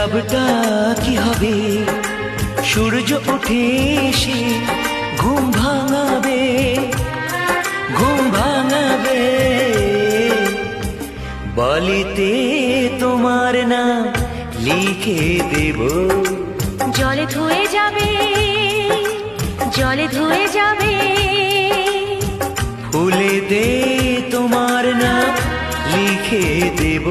লাভটা কি হবে? সূর্য উঠে এসে ঘুম ভাঙাবে, ঘুম ভাঙাবে। বালিতে তোমার নাম লিখে দেব। জলে ধুয়ে যাবে, জলে ধুয়ে যাবে। ফুলে দে তোমার নাম লিখে দেব।